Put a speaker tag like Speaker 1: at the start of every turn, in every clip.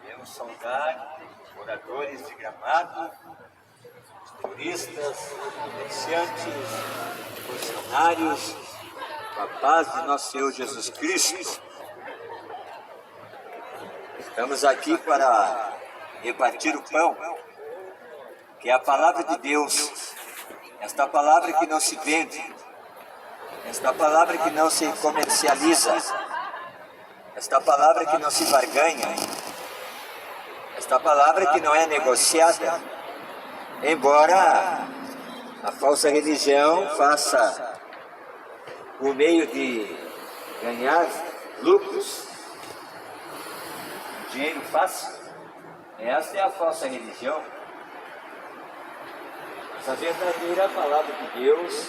Speaker 1: Queremos saudar moradores de Gramado, turistas, comerciantes, funcionários, com a paz de nosso Senhor Jesus Cristo. Estamos aqui para repartir o pão, que é a palavra de Deus, esta palavra que não se vende, esta palavra que não se comercializa, esta palavra que não se barganha, esta palavra que não é negociada, embora a falsa religião faça o meio de ganhar lucros, dinheiro fácil. Esta é a falsa religião. Mas a verdadeira palavra de Deus,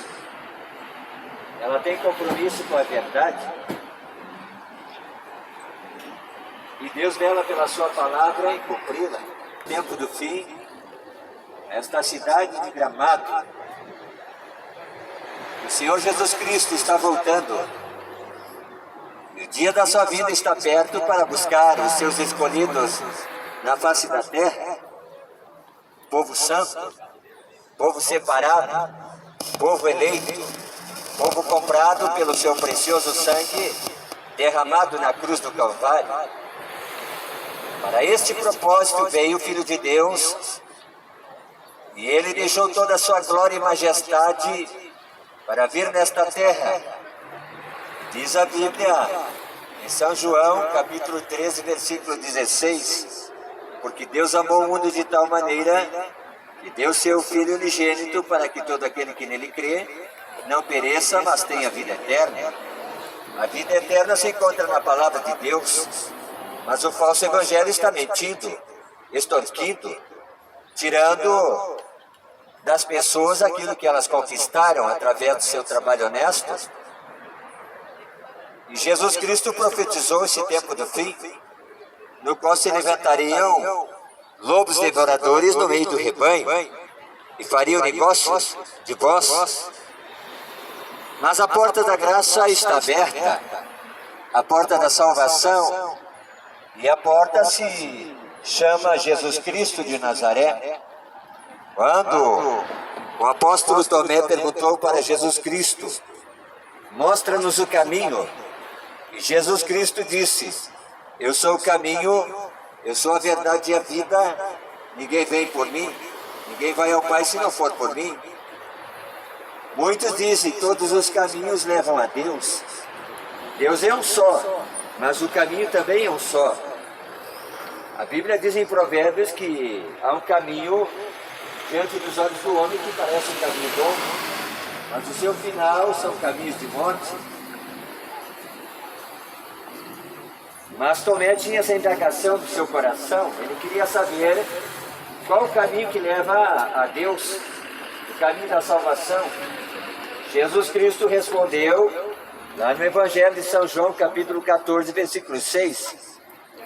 Speaker 1: ela tem compromisso com a verdade. E Deus vela pela sua palavra em cumpri-la. No tempo do fim, esta cidade de Gramado, o Senhor Jesus Cristo está voltando. E o dia da sua vinda está perto para buscar os seus escolhidos na face da terra. Povo santo, povo separado, povo eleito, povo comprado pelo seu precioso sangue derramado na cruz do Calvário. Para este propósito veio o Filho de Deus, e Ele deixou toda a sua glória e majestade para vir nesta terra. Diz a Bíblia, em São João, capítulo 13, versículo 16, porque Deus amou o mundo de tal maneira que deu seu Filho unigênito para que todo aquele que nele crê não pereça, mas tenha vida eterna. A vida eterna se encontra na palavra de Deus. Mas o falso evangelho está mentindo, extorquindo, tirando das pessoas aquilo que elas conquistaram através do seu trabalho honesto. E Jesus Cristo profetizou esse tempo do fim, no qual se levantariam lobos devoradores no meio do rebanho e fariam negócios de vós. Mas a porta da graça está aberta, a porta da salvação. E a porta se chama Jesus Cristo de Nazaré. Quando o apóstolo Tomé perguntou para Jesus Cristo, mostra-nos o caminho. E Jesus Cristo disse, eu sou o caminho, eu sou a verdade e a vida. Ninguém vem por mim, ninguém vai ao Pai se não for por mim. Muitos dizem, todos os caminhos levam a Deus. Deus é um só, mas o caminho também é um só. A Bíblia diz em Provérbios que há um caminho diante dos olhos do homem que parece um caminho bom, mas o seu final são caminhos de morte. Mas Tomé tinha essa indagação do seu coração, ele queria saber qual o caminho que leva a Deus, o caminho da salvação. Jesus Cristo respondeu, lá no Evangelho de São João, capítulo 14, versículo 6,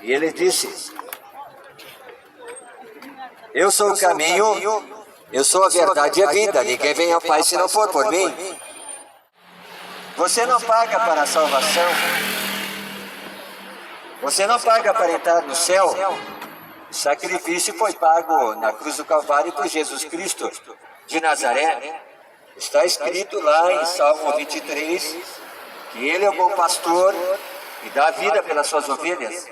Speaker 1: e ele disse, eu sou o caminho, eu sou a verdade e a vida, ninguém vem ao Pai se não for por mim. Você não paga para a salvação, você não paga para entrar no céu. O sacrifício foi pago na cruz do Calvário por Jesus Cristo de Nazaré. Está escrito lá em Salmo 23, que Ele é o bom pastor e dá a vida pelas suas ovelhas.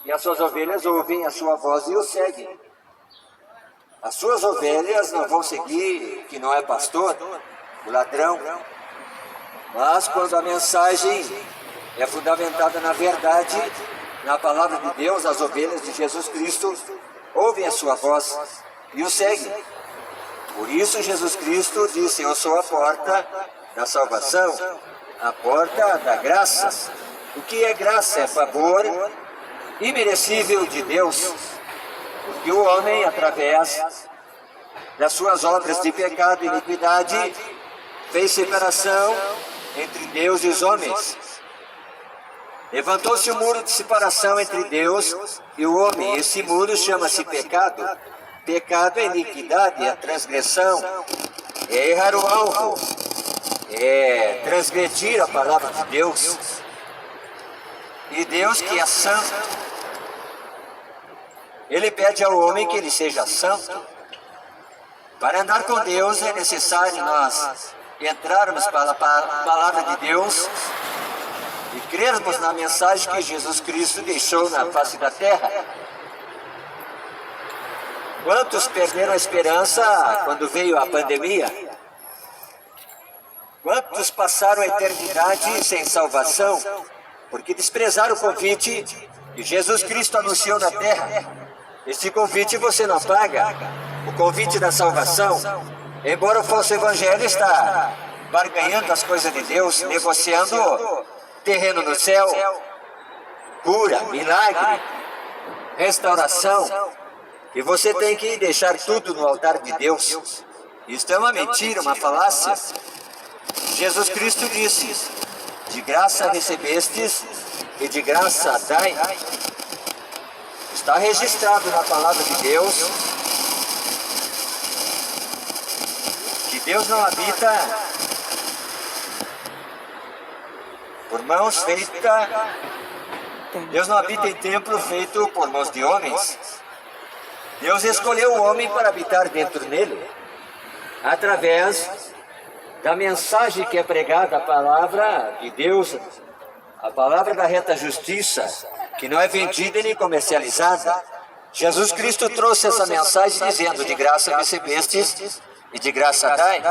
Speaker 1: E as suas ovelhas ouvem a sua voz e o seguem. As suas ovelhas não vão seguir que não é pastor, o ladrão. Mas quando a mensagem é fundamentada na verdade, na palavra de Deus, as ovelhas de Jesus Cristo ouvem a sua voz e o seguem. Por isso Jesus Cristo disse, eu sou a porta da salvação, a porta da graça. O que é graça? É favor imerecível de Deus, porque o homem, através das suas obras de pecado e iniquidade, fez separação entre Deus e os homens. Levantou-se um muro de separação entre Deus e o homem. Esse muro chama-se pecado. Pecado é iniquidade, é transgressão, é errar o alvo, é transgredir a palavra de Deus. E Deus, que é santo, Ele pede ao homem que ele seja santo. Para andar com Deus é necessário nós entrarmos para a palavra de Deus e crermos na mensagem que Jesus Cristo deixou na face da terra. Quantos perderam a esperança quando veio a pandemia? Quantos passaram a eternidade sem salvação, porque desprezaram o convite que Jesus Cristo anunciou na terra? Esse convite você não paga, o convite da salvação. Embora o falso evangelho está barganhando as coisas de Deus, negociando terreno no céu, cura, milagre, restauração, e você tem que deixar tudo no altar de Deus. Isso é uma mentira, uma falácia. Jesus Cristo disse: de graça recebestes e de graça dai. Está registrado na palavra de Deus que Deus não habita por mãos feitas. Deus não habita em templo feito por mãos de homens. Deus escolheu o homem para habitar dentro dele, através da mensagem que é pregada, a palavra de Deus, a palavra da reta justiça, que não é vendida nem comercializada. Jesus Cristo trouxe essa mensagem dizendo: de graça recebestes e de graça dai.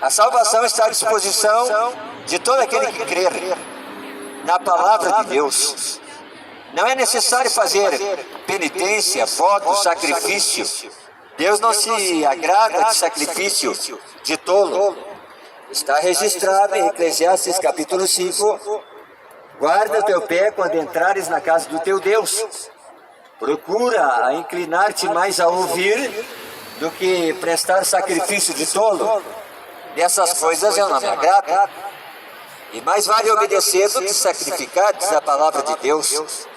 Speaker 1: A salvação está à disposição de todo aquele que crer na palavra de Deus. Não é necessário fazer penitência, voto, sacrifício. Deus não se agrada de sacrifício de tolo. Está registrado em Eclesiastes capítulo 5. Guarda o teu pé quando entrares na casa do teu Deus. Procura inclinar-te mais a ouvir do que prestar sacrifício de tolo. Dessas coisas eu não me agrado. E mais vale obedecer do que sacrificar, diz a palavra de Deus.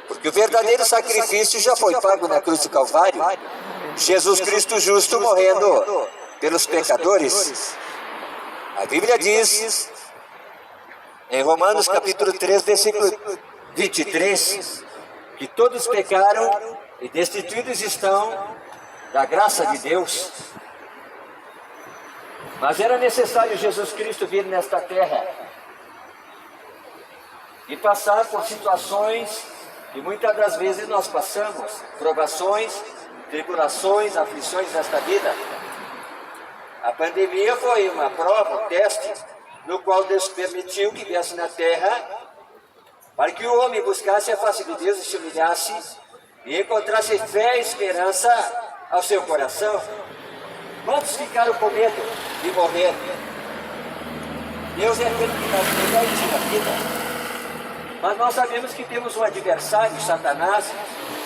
Speaker 1: Porque o verdadeiro sacrifício já foi pago na cruz do Calvário. Jesus Cristo justo morrendo pelos pecadores. A Bíblia diz, em Romanos capítulo 3, versículo 23, que todos pecaram e destituídos estão da graça de Deus. Mas era necessário Jesus Cristo vir nesta terra e passar por situações que muitas das vezes nós passamos, provações, tribulações, aflições nesta vida. A pandemia foi uma prova, um teste, no qual Deus permitiu que viesse na terra para que o homem buscasse a face de Deus e se humilhasse e encontrasse fé e esperança ao seu coração. Quantos ficaram com medo de morrer? Deus é aquele que dá vida e tira a vida. Mas nós sabemos que temos um adversário, Satanás,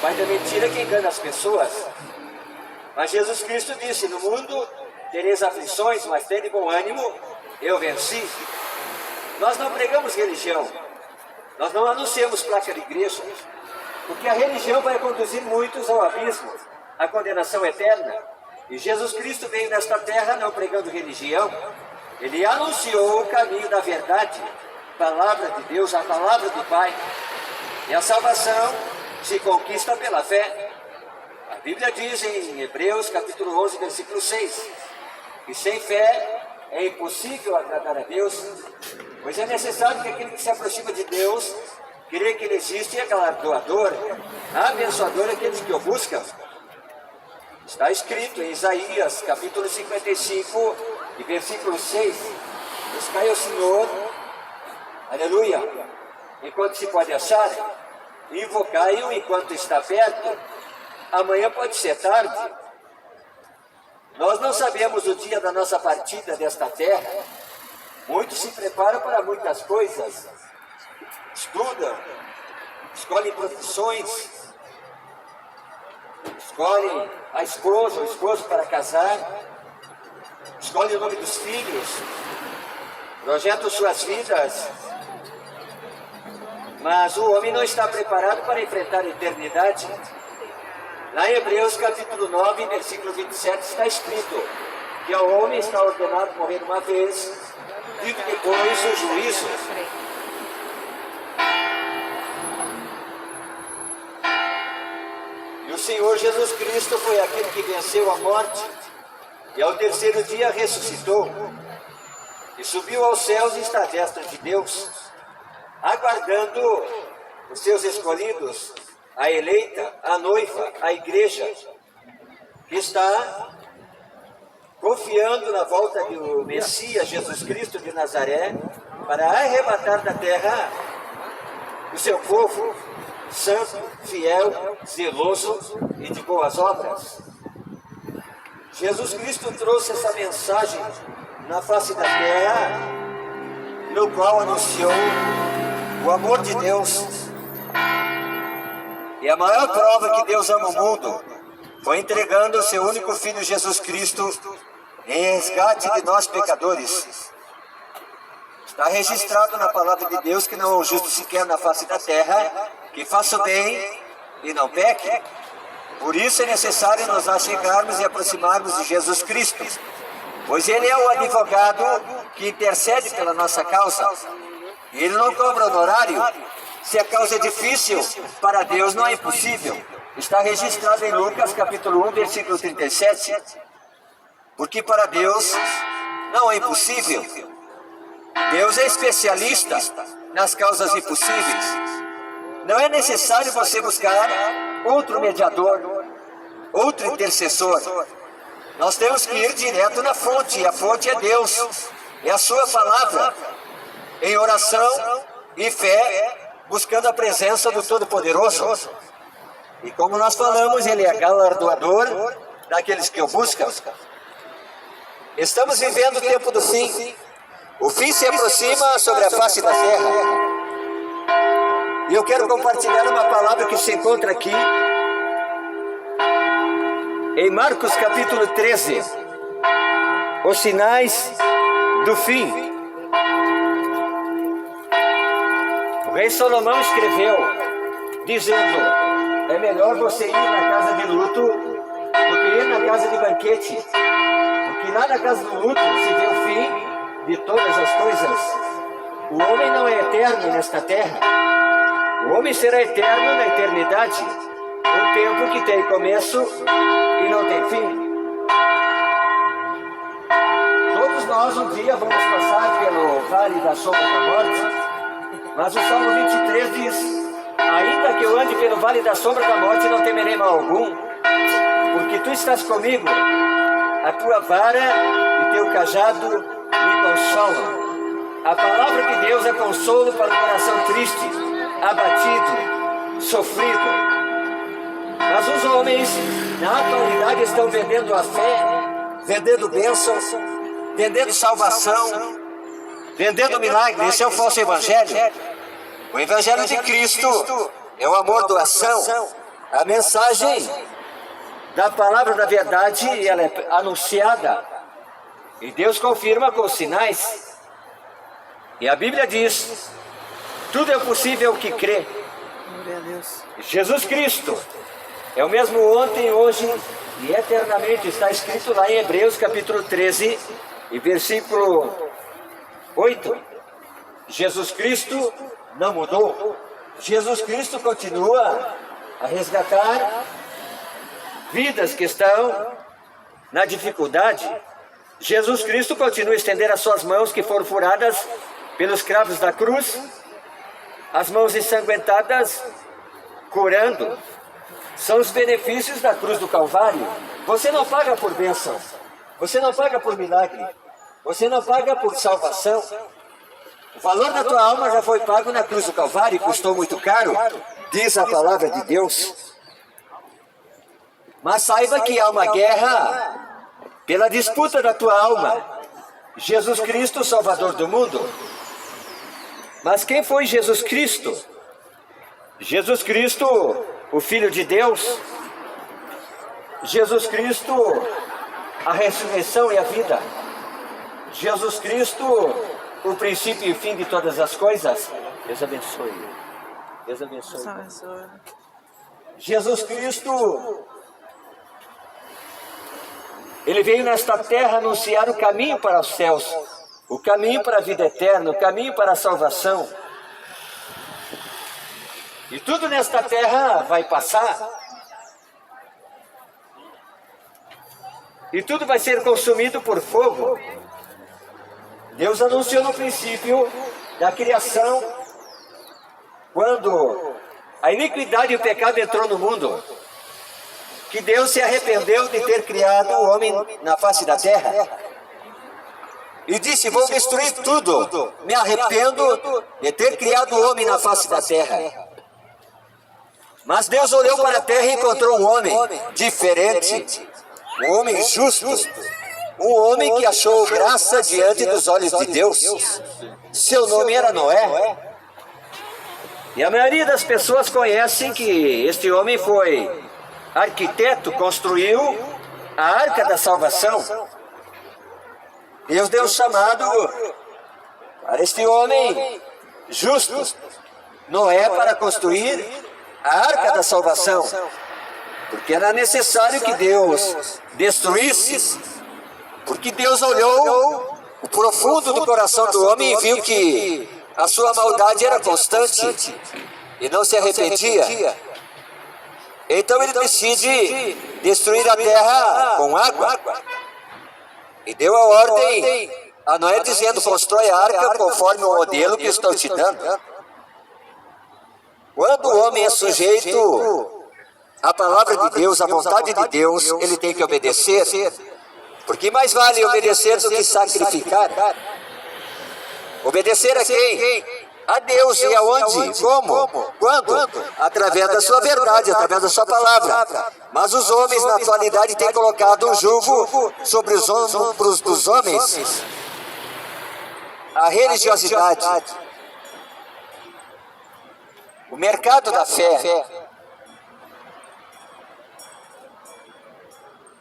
Speaker 1: pai da mentira, que engana as pessoas. Mas Jesus Cristo disse: no mundo tereis aflições, mas tende bom ânimo, eu venci. Nós não pregamos religião, nós não anunciamos placa de igreja, porque a religião vai conduzir muitos ao abismo, à condenação eterna. E Jesus Cristo veio nesta terra não pregando religião, Ele anunciou o caminho da verdade, a palavra de Deus, a palavra do Pai. E a salvação se conquista pela fé. A Bíblia diz em Hebreus capítulo 11, versículo 6, que sem fé é impossível agradar a Deus, pois é necessário que aquele que se aproxima de Deus creia que Ele existe e é galardoador, abençoador aqueles que o buscam. Está escrito em Isaías, capítulo 55, e versículo 6, buscai ao Senhor, aleluia, enquanto se pode achar, invocai-o enquanto está perto, amanhã pode ser tarde. Nós não sabemos o dia da nossa partida desta terra. Muitos se preparam para muitas coisas, estudam, escolhem profissões, escolhem a esposa, o esposo para casar, escolhem o nome dos filhos, projetam suas vidas, mas o homem não está preparado para enfrentar a eternidade. Lá em Hebreus capítulo 9, versículo 27, está escrito que ao homem está ordenado morrer uma vez, e depois o juízo. E o Senhor Jesus Cristo foi aquele que venceu a morte, e ao terceiro dia ressuscitou, e subiu aos céus e está à destra de Deus, aguardando os seus escolhidos, a eleita, a noiva, a igreja, que está confiando na volta do Messias, Jesus Cristo de Nazaré, para arrebatar da terra o seu povo santo, fiel, zeloso e de boas obras. Jesus Cristo trouxe essa mensagem na face da terra, no qual anunciou o amor de Deus. E a maior prova que Deus ama o mundo foi entregando o seu único Filho Jesus Cristo em resgate de nós pecadores. Está registrado na palavra de Deus que não há um justo sequer na face da terra que faça o bem e não peque. Por isso é necessário nos achegarmos e aproximarmos de Jesus Cristo, pois Ele é o advogado que intercede pela nossa causa. Ele não cobra honorário. Se a causa é difícil, para Deus não é impossível. Está registrado em Lucas capítulo 1, versículo 37. Porque para Deus não é impossível. Deus é especialista nas causas impossíveis. Não é necessário você buscar outro mediador, outro intercessor. Nós temos que ir direto na fonte, e a fonte é Deus, é a sua palavra, em oração e fé, buscando a presença do Todo-Poderoso. E como nós falamos, Ele é galardoador daqueles que o buscam. Estamos vivendo o tempo do fim. O fim se aproxima sobre a face da terra. E eu quero compartilhar uma palavra que se encontra aqui em Marcos capítulo 13. Os sinais do fim. O rei Salomão escreveu, dizendo: é melhor você ir na casa de luto do que ir na casa de banquete, porque lá na casa do luto se vê o fim de todas as coisas. O homem não é eterno nesta terra. O homem será eterno na eternidade, um tempo que tem começo e não tem fim. Todos nós um dia vamos passar pelo vale da sombra da morte, mas o Salmo 23 diz: ainda que eu ande pelo vale da sombra da morte, não temerei mal algum, porque tu estás comigo, a tua vara e teu cajado me consolam. A palavra de Deus é consolo para o coração triste, abatido, sofrido. Mas os homens, na atualidade, estão vendendo a fé, vendendo bênçãos, vendendo salvação, vendendo milagre. Esse é o falso evangelho. O evangelho de Cristo é o amor, doação. A mensagem da palavra da verdade, ela é anunciada, e Deus confirma com os sinais. E a Bíblia diz: tudo é possível que crê. Jesus Cristo é o mesmo ontem, hoje e eternamente. Está escrito lá em Hebreus capítulo 13 e versículo 8. Jesus Cristo não mudou. Jesus Cristo continua a resgatar vidas que estão na dificuldade. Jesus Cristo continua a estender as suas mãos que foram furadas pelos cravos da cruz, as mãos ensanguentadas, curando. São os benefícios da cruz do Calvário. Você não paga por bênção, você não paga por milagre, você não paga por salvação. O valor da tua alma já foi pago na cruz do Calvário e custou muito caro, diz a palavra de Deus. Mas saiba que há uma guerra pela disputa da tua alma. Jesus Cristo, Salvador do mundo. Mas quem foi Jesus Cristo? Jesus Cristo, o Filho de Deus. Jesus Cristo, a ressurreição e a vida. Jesus Cristo, o princípio e o fim de todas as coisas. Deus abençoe. Deus abençoe. Jesus Cristo, Ele veio nesta terra anunciar o caminho para os céus, o caminho para a vida eterna, o caminho para a salvação. E tudo nesta terra vai passar. e tudo vai ser consumido por fogo. Deus anunciou no princípio da criação, quando a iniquidade e o pecado entrou no mundo, que Deus se arrependeu de ter criado o homem na face da terra. E disse: vou destruir tudo. Me arrependo de ter criado o homem na face da terra. Mas Deus olhou para a terra e encontrou um homem diferente. Um homem justo. Um homem que achou graça diante dos olhos de Deus. Seu nome era Noé. E a maioria das pessoas conhecem que este homem foi arquiteto, construiu a Arca da Salvação. Deus deu um chamado para este homem justo, Noé, para construir a Arca da Salvação, porque era necessário que Deus destruísse, porque Deus olhou o profundo do coração do homem e viu que a sua maldade era constante e não se arrependia. Então ele decide destruir a terra com água. E deu a ordem a Noé dizendo: constrói a arca conforme o modelo que estou te dando. Quando o homem é sujeito à palavra de Deus, à vontade de Deus, ele tem que obedecer. Porque mais vale obedecer do que sacrificar. Obedecer a quem? A Deus. E aonde? Como? Quando? Através da sua verdade, através da sua palavra. Mas os homens na atualidade têm colocado um jugo sobre os ombros dos homens. A religiosidade. O mercado da fé.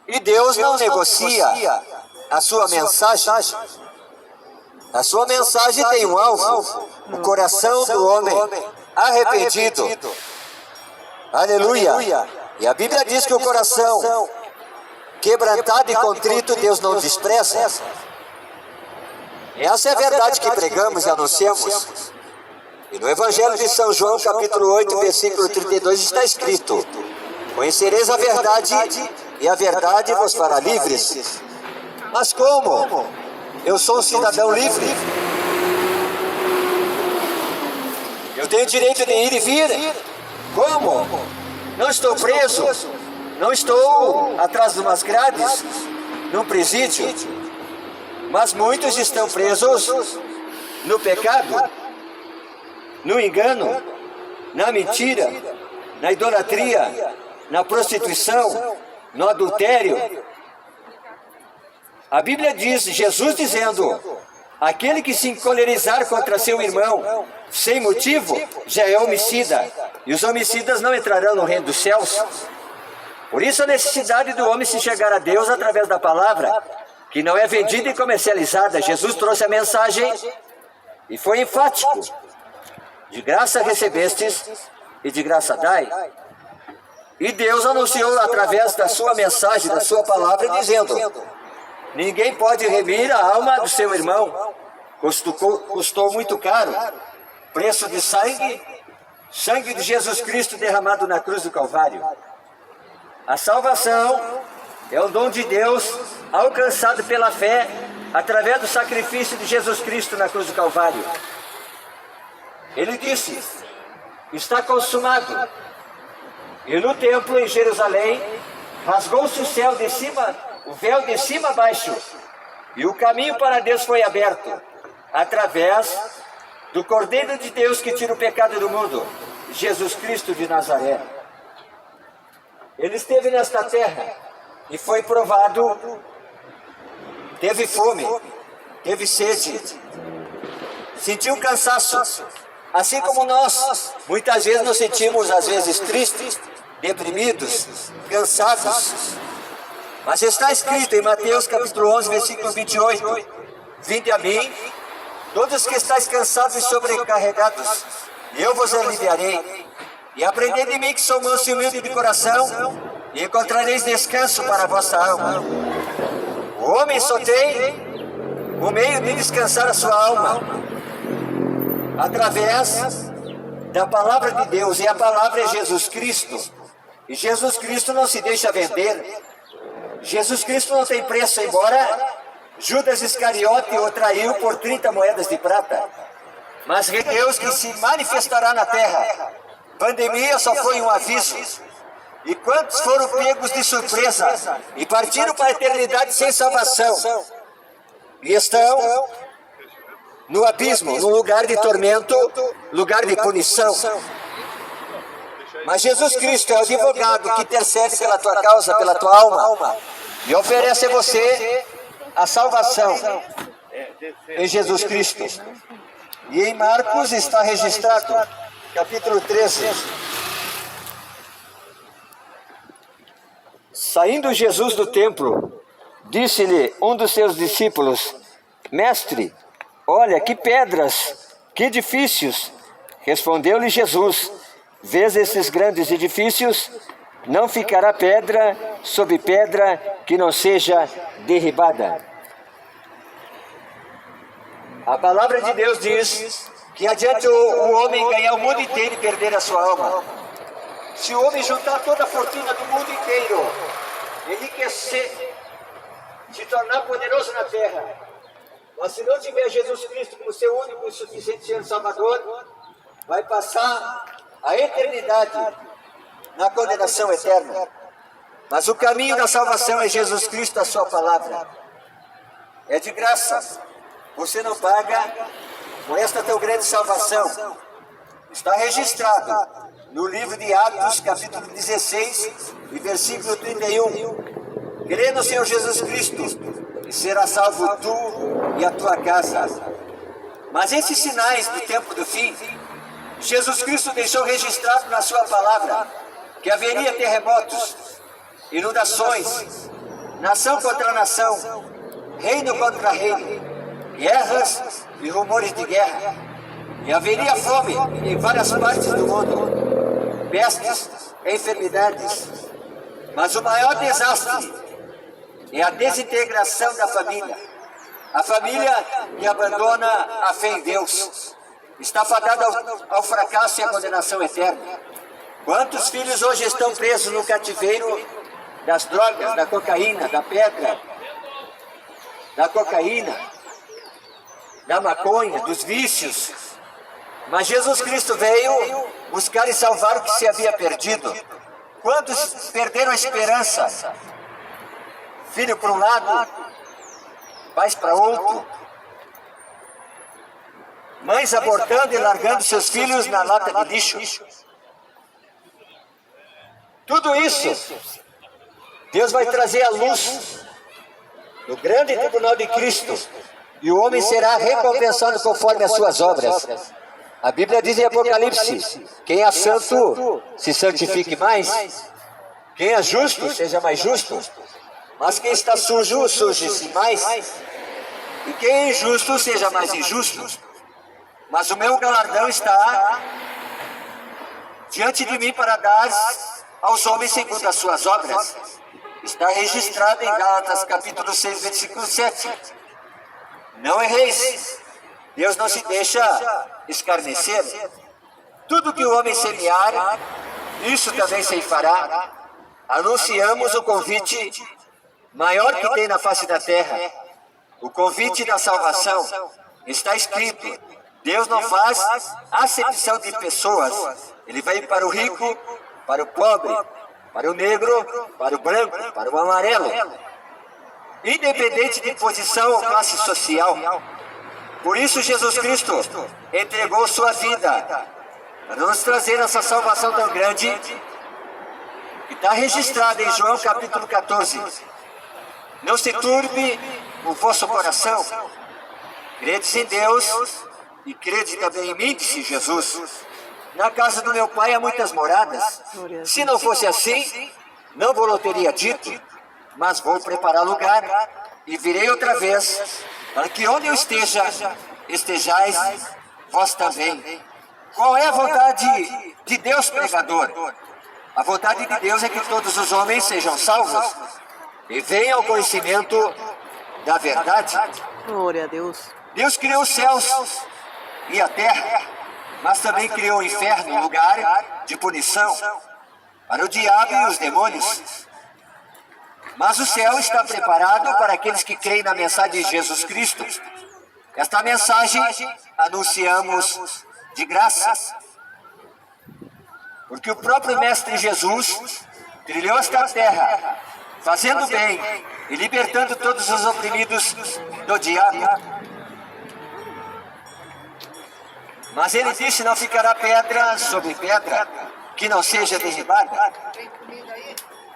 Speaker 1: E Deus não negocia a sua mensagem. A sua mensagem tem um alvo: o coração do homem arrependido. Aleluia! E a Bíblia diz que o coração quebrantado e contrito Deus não despreza. Essa é a verdade que pregamos e anunciamos. E no Evangelho de São João, capítulo 8, versículo 32, está escrito: conhecereis a verdade, e a verdade vos fará livres. Mas como? Eu sou um cidadão livre. Eu tenho direito de ir e vir. Como? Não estou preso. Não estou atrás de umas grades, num presídio. Mas muitos estão presos no pecado, no engano, na mentira, na idolatria, na prostituição, no adultério. A Bíblia diz, Jesus dizendo: aquele que se encolerizar contra seu irmão sem motivo já é homicida, e os homicidas não entrarão no reino dos céus. Por isso a necessidade do homem se chegar a Deus através da palavra, que não é vendida e comercializada. Jesus trouxe a mensagem e foi enfático: de graça recebestes e de graça dai. E Deus anunciou através da sua mensagem, da sua palavra, dizendo: ninguém pode remir a alma do seu irmão. Custou muito caro. Preço de sangue de Jesus Cristo derramado na cruz do Calvário. A salvação é o dom de Deus alcançado pela fé através do sacrifício de Jesus Cristo na cruz do Calvário. Ele disse: está consumado. E no templo em Jerusalém rasgou-se o céu de cima, o véu de cima a baixo, e o caminho para Deus foi aberto através do Cordeiro de Deus que tira o pecado do mundo, Jesus Cristo de Nazaré. Ele esteve nesta terra e foi provado, teve fome, teve sede, sentiu cansaço, assim como nós. Muitas vezes nos sentimos, às vezes, tristes, deprimidos, cansados. Mas está escrito em Mateus capítulo 11, versículo 28: vinde a mim, todos que estáis cansados e sobrecarregados, e eu vos aliviarei. E aprendei de mim, que sou manso e humilde de coração, e encontrareis descanso para a vossa alma. O homem só tem o meio de descansar a sua alma através da palavra de Deus, e a palavra é Jesus Cristo. E Jesus Cristo não se deixa vender. Jesus Cristo não tem preço, embora Judas Iscariote o traiu por 30 moedas de prata. Mas Deus que se manifestará na terra. Pandemia só foi um aviso. E quantos foram pegos de surpresa e partiram para a eternidade sem salvação? E estão no abismo, num lugar de tormento, lugar de punição. Mas Jesus Cristo é o advogado que intercede pela tua causa, pela tua alma, e oferece a você a salvação em Jesus Cristo. E em Marcos está registrado, capítulo 13. Saindo Jesus do templo, disse-lhe um dos seus discípulos: Mestre, olha que pedras, que edifícios. Respondeu-lhe Jesus: Vês esses grandes edifícios? Não ficará pedra sobre pedra que não seja derribada. A palavra de Deus diz que adianta o homem ganhar o mundo inteiro e perder a sua alma. Se o homem juntar toda a fortuna do mundo inteiro, enriquecer, se tornar poderoso na terra, mas se não tiver Jesus Cristo como seu único e suficiente Senhor Salvador, vai passar a eternidade na condenação eterna. Mas o caminho da salvação é Jesus Cristo, a sua palavra. É de graça. Você não paga por esta tão grande salvação. Está registrado no livro de Atos, capítulo 16, e versículo 31. Crê no Senhor Jesus Cristo e será salvo tu e a tua casa. Mas esses sinais do tempo do fim, Jesus Cristo deixou registrado na sua palavra que haveria terremotos, inundações, nação contra nação, reino contra reino, guerras e rumores de guerra. E haveria fome em várias partes do mundo, pestes, enfermidades. Mas o maior desastre é a desintegração da família. A família que abandona a fé em Deus está fadada ao fracasso e à condenação eterna. Quantos filhos hoje estão presos no cativeiro das drogas, da cocaína, da pedra, da cocaína, da maconha, dos vícios? Mas Jesus Cristo veio buscar e salvar o que se havia perdido. Quantos perderam a esperança? Filho para um lado, pais para outro, mães abortando e largando seus filhos na lata de lixo. Tudo isso, Deus vai trazer à luz no grande tribunal de Cristo, e o homem será recompensado conforme as suas obras. A Bíblia diz em Apocalipse: quem é santo se santifique mais, quem é justo seja mais justo, mas quem está sujo, suje-se mais, e quem é injusto seja mais injusto. Mas o meu galardão está diante de mim para dar aos homens segundo as suas obras. Está registrado em Gálatas capítulo 6, versículo 7. Não erreis, Deus não se deixa escarnecer. Tudo que o homem semear, isso também ceifará. Anunciamos o convite maior que tem na face da terra, o convite da salvação. Está escrito: Deus não faz acepção de pessoas. Ele vai para o rico, para o pobre, para o negro, para o branco, para o amarelo, independente de posição ou classe social. Por isso Jesus Cristo entregou sua vida para nos trazer essa salvação tão grande, que está registrada em João capítulo 14. Não se turbe o vosso coração. Credes em Deus e crede também em mim, disse Jesus. Na casa do meu pai há muitas moradas. Se não fosse assim, não vou teria dito, mas vou preparar lugar e virei outra vez, para que onde eu esteja, estejais vós também. Qual é a vontade de Deus, pregador? A vontade de Deus é que todos os homens sejam salvos e venham ao conhecimento da verdade.
Speaker 2: Glória a Deus.
Speaker 1: Deus criou os céus e a terra, mas também criou o inferno, um lugar de punição para o diabo e os demônios. Mas o céu está preparado para aqueles que creem na mensagem de Jesus Cristo. Esta mensagem anunciamos de graça. Porque o próprio Mestre Jesus trilhou esta terra, fazendo bem e libertando todos os oprimidos do diabo. Mas ele disse: não ficará pedra sobre pedra que não seja derribada.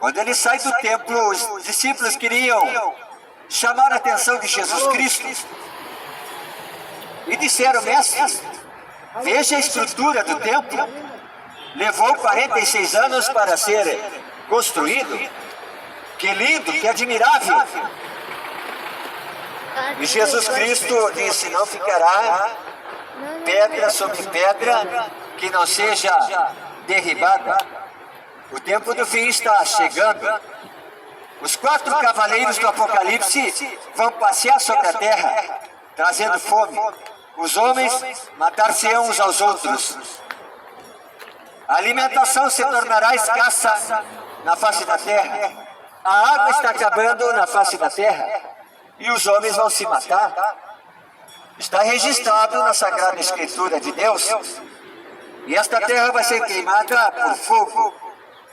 Speaker 1: Quando ele sai do templo, os discípulos queriam chamar a atenção de Jesus Cristo e disseram: mestre, veja a estrutura do templo. Levou 46 anos para ser construído. Que lindo, que admirável. E Jesus Cristo disse: não ficará pedra sobre pedra que não seja derribada. O tempo do fim está chegando. Os 4 cavaleiros do Apocalipse vão passear sobre a terra, trazendo fome. Os homens matar-se-ão uns aos outros. A alimentação se tornará escassa na face da terra. A água está acabando na face da terra. E os homens vão se matar. Está registrado na Sagrada Escritura de Deus. E esta terra vai ser queimada por fogo.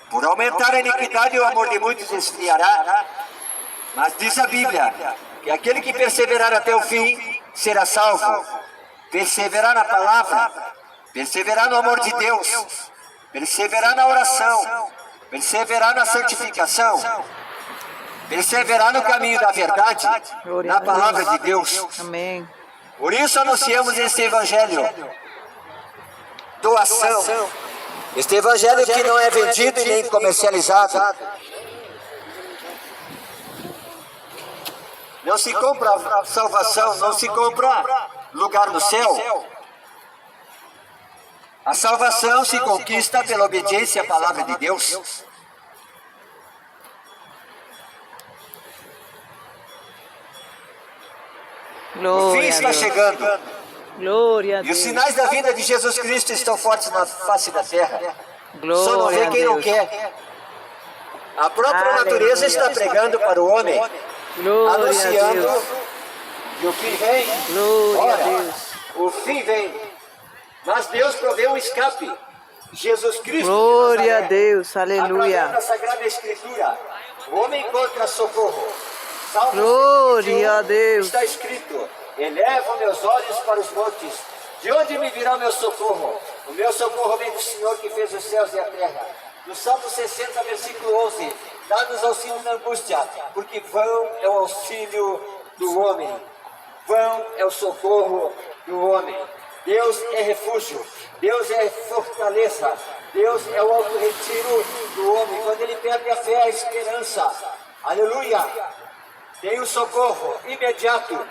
Speaker 1: Por aumentar a iniquidade, o amor de muitos esfriará. Mas diz a Bíblia que aquele que perseverar até o fim será salvo. Perseverar na palavra, perseverar no amor de Deus, perseverar na oração, perseverar na santificação, perseverar no caminho da verdade, na palavra de Deus.
Speaker 2: Amém.
Speaker 1: Por isso anunciamos este evangelho. Doação. Este evangelho que não é vendido e nem comercializado. Não se compra salvação, não se compra lugar no céu. A salvação se conquista pela obediência à palavra de Deus. O fim está chegando.
Speaker 2: Glória a
Speaker 1: E os
Speaker 2: Deus.
Speaker 1: sinais da vinda de Jesus Cristo estão fortes na face da terra. Só não vê
Speaker 2: Glória a
Speaker 1: quem não
Speaker 2: Deus.
Speaker 1: quer. A própria
Speaker 2: Aleluia.
Speaker 1: natureza está pregando para o homem,
Speaker 2: Glória a
Speaker 1: anunciando
Speaker 2: Deus.
Speaker 1: que o fim vem.
Speaker 2: Glória a
Speaker 1: Ora,
Speaker 2: Deus.
Speaker 1: o fim vem. Mas Deus proveu um escape. Jesus Cristo.
Speaker 2: Glória
Speaker 1: de
Speaker 2: a
Speaker 1: Nazaré.
Speaker 2: Deus.
Speaker 1: Através
Speaker 2: Aleluia.
Speaker 1: da Sagrada Escritura, o homem encontra socorro. Salmo
Speaker 2: Glória
Speaker 1: 121,
Speaker 2: a Deus.
Speaker 1: Está escrito: elevo meus olhos para os montes. De onde me virá o meu socorro? O meu socorro vem do Senhor que fez os céus e a terra. No Salmo 60, versículo 11: dá-nos auxílio na angústia, porque vão é o auxílio do homem. Vão é o socorro do homem. Deus é refúgio, Deus é fortaleza, Deus é o alto retiro do homem. Quando ele perde a fé, a esperança, aleluia, tem o socorro imediato